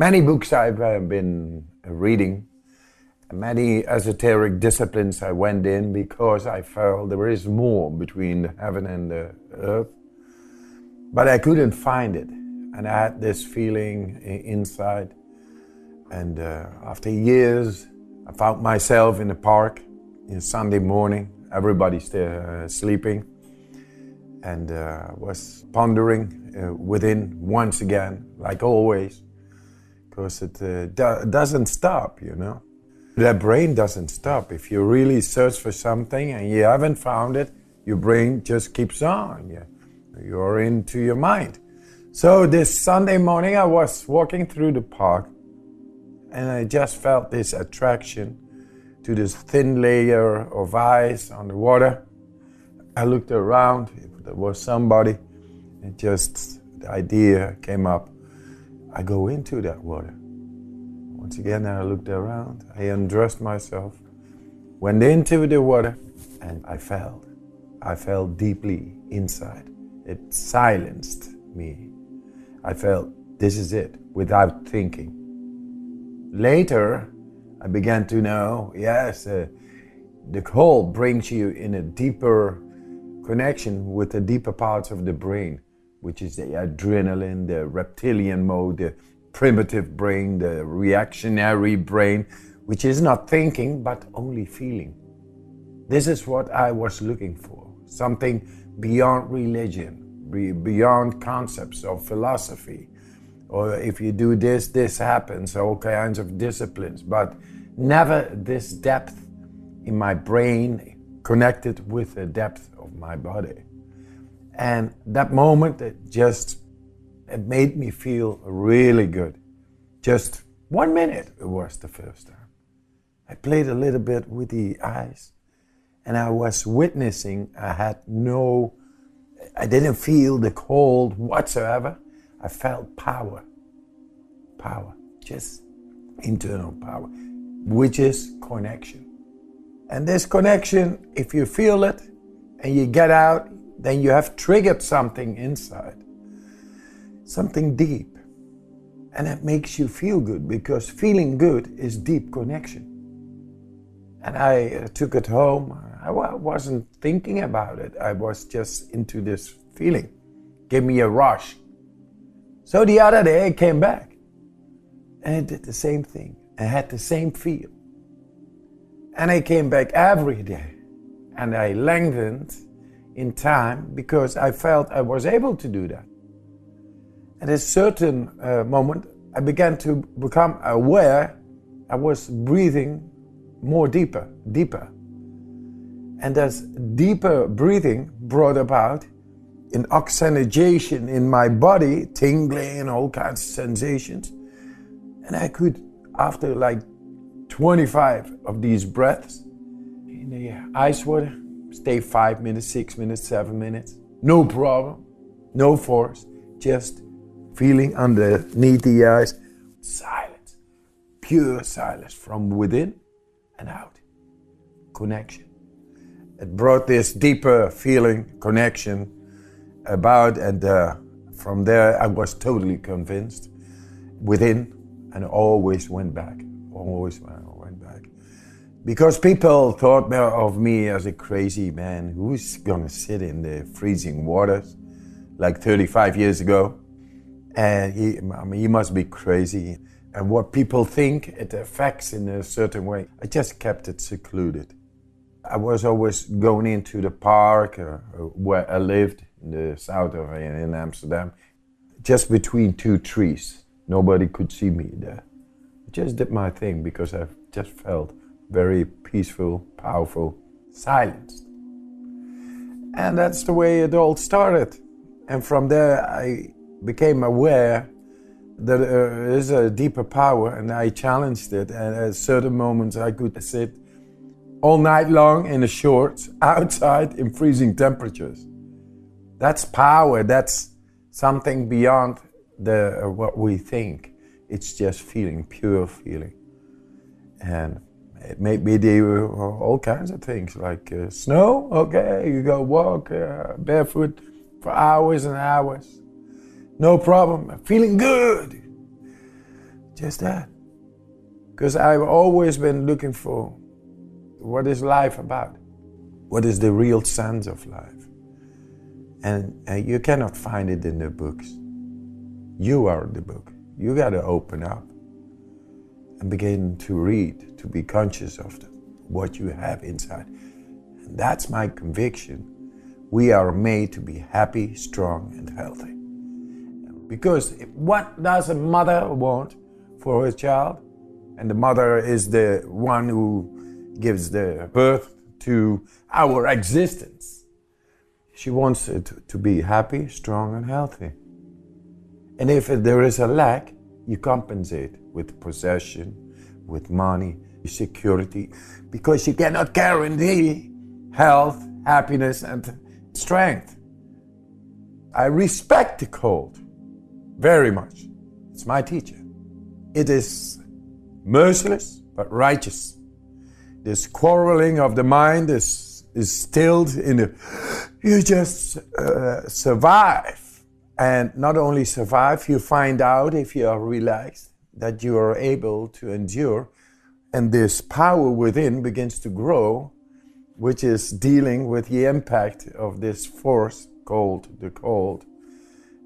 Many books I've been reading, many esoteric disciplines I went in because I felt there is more between the heaven and the earth. But I couldn't find it. And I had this feeling inside. And after years, I found myself in the park on Sunday morning. Everybody's still sleeping. And was pondering within once again, like always. Because it doesn't stop, you know. The brain doesn't stop. If you really search for something and you haven't found it, your brain just keeps on. You're into your mind. So this Sunday morning I was walking through the park and I just felt this attraction to this thin layer of ice on the water. I looked around, if there was somebody, and just the idea came up. I go into that water. Once again, I looked around, I undressed myself, went into the water, and I felt deeply inside. It silenced me. I felt, this is it, without thinking. Later, I began to know, yes, the cold brings you in a deeper connection with the deeper parts of the brain, which is the adrenaline, the reptilian mode, the primitive brain, the reactionary brain, which is not thinking, but only feeling. This is what I was looking for, something beyond religion, beyond concepts of philosophy. Or if you do this, this happens, all kinds of disciplines, but never this depth in my brain connected with the depth of my body. And that moment, it made me feel really good. Just 1 minute, it was the first time. I played a little bit with the eyes, and I was witnessing. I didn't feel the cold whatsoever. I felt power, just internal power, which is connection. And this connection, if you feel it and you get out, then you have triggered something inside, something deep. And it makes you feel good, because feeling good is deep connection. And I took it home. I wasn't thinking about it. I was just into this feeling. Gave me a rush. So the other day I came back and I did the same thing. I had the same feel. And I came back every day. And I lengthened in time because I felt I was able to do that. At a certain moment, I began to become aware I was breathing more deeper. And this deeper breathing brought about an oxygenation in my body, tingling and all kinds of sensations. And I could, after like 25 of these breaths, in the ice water, stay 5 minutes, 6 minutes, 7 minutes. No problem, no force, just feeling underneath the ice. Silence, pure silence from within and out. Connection. It brought this deeper feeling, connection about, and from there I was totally convinced within, and always went back. Because people thought of me as a crazy man who's gonna sit in the freezing waters like 35 years ago. And he must be crazy. And what people think, it affects in a certain way. I just kept it secluded. I was always going into the park where I lived in the south of in Amsterdam, just between two trees. Nobody could see me there. I just did my thing because I just felt very peaceful, powerful, silenced. And that's the way it all started. And from there I became aware that there is a deeper power, and I challenged it. And at certain moments I could sit all night long in the shorts outside in freezing temperatures. That's power. That's something beyond what we think. It's just feeling, pure feeling. And it made me do all kinds of things, like snow. Okay, you go walk barefoot for hours and hours. No problem. Feeling good. Just that. Because I've always been looking for what is life about? What is the real sense of life? And you cannot find it in the books. You are the book. You got to open up and begin to read, to be conscious of what you have inside. And that's my conviction. We are made to be happy, strong, and healthy. Because what does a mother want for her child? And the mother is the one who gives the birth to our existence. She wants it to be happy, strong, and healthy. And if there is a lack, you compensate with possession, with money, security, because you cannot guarantee health, happiness, and strength. I respect the cold very much. It's my teacher. It is merciless but righteous. This quarreling of the mind is stilled you just survive. And not only survive, you find out, if you are relaxed, that you are able to endure, and this power within begins to grow, which is dealing with the impact of this force called the cold.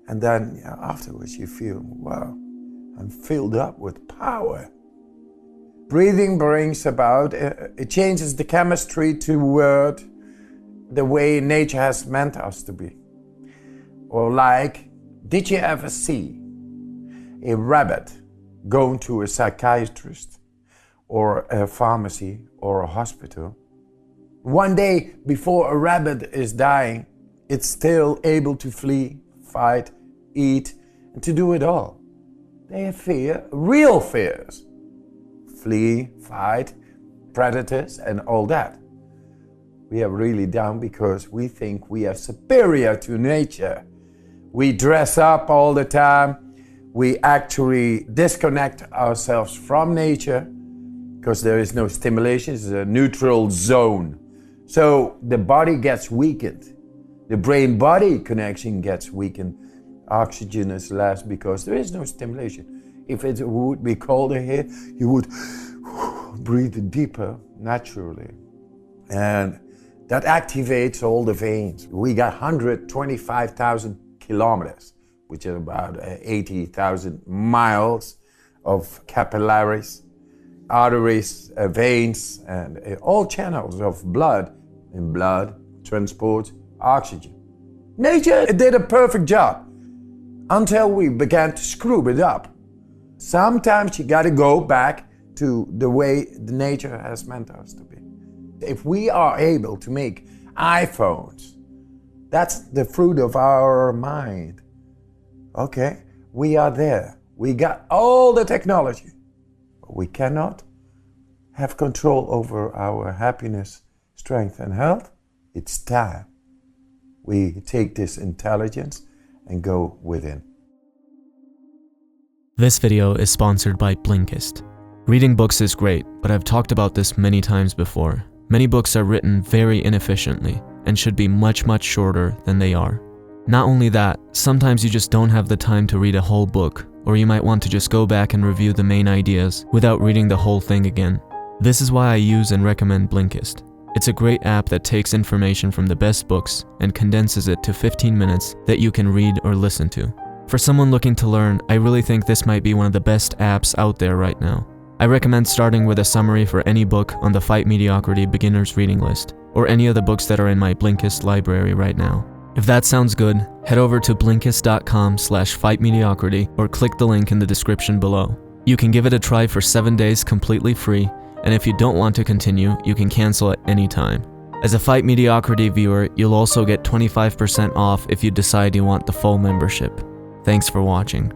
And then afterwards you feel, wow, I'm filled up with power. Breathing brings about, it changes the chemistry toward the way nature has meant us to be. Or like, did you ever see a rabbit going to a psychiatrist or a pharmacy or a hospital? One day before a rabbit is dying, it's still able to flee, fight, eat, and to do it all. They have fear, real fears. Flee, fight, predators, and all that. We are really down because we think we are superior to nature. We dress up all the time. We actually disconnect ourselves from nature because there is no stimulation. It's a neutral zone. So the body gets weakened. The brain-body connection gets weakened. Oxygen is less because there is no stimulation. If it would be colder here, you would breathe deeper naturally. And that activates all the veins. We got 125,000 kilometers, which is about 80,000 miles of capillaries, arteries, veins, and all channels of blood. In blood transports oxygen. Nature did a perfect job until we began to screw it up. Sometimes you got to go back to the way the nature has meant us to be. If we are able to make iPhones, that's the fruit of our mind. Okay, we are there. We got all the technology. But we cannot have control over our happiness, strength, and health. It's time we take this intelligence and go within. This video is sponsored by Blinkist. Reading books is great, but I've talked about this many times before. Many books are written very inefficiently and should be much, much shorter than they are. Not only that, sometimes you just don't have the time to read a whole book, or you might want to just go back and review the main ideas without reading the whole thing again. This is why I use and recommend Blinkist. It's a great app that takes information from the best books and condenses it to 15 minutes that you can read or listen to. For someone looking to learn, I really think this might be one of the best apps out there right now. I recommend starting with a summary for any book on the Fight Mediocrity beginner's reading list, or any of the books that are in my Blinkist library right now. If that sounds good, head over to blinkist.com/fightmediocrity or click the link in the description below. You can give it a try for 7 days completely free, and if you don't want to continue, you can cancel at any time. As a Fight Mediocrity viewer, you'll also get 25% off if you decide you want the full membership. Thanks for watching.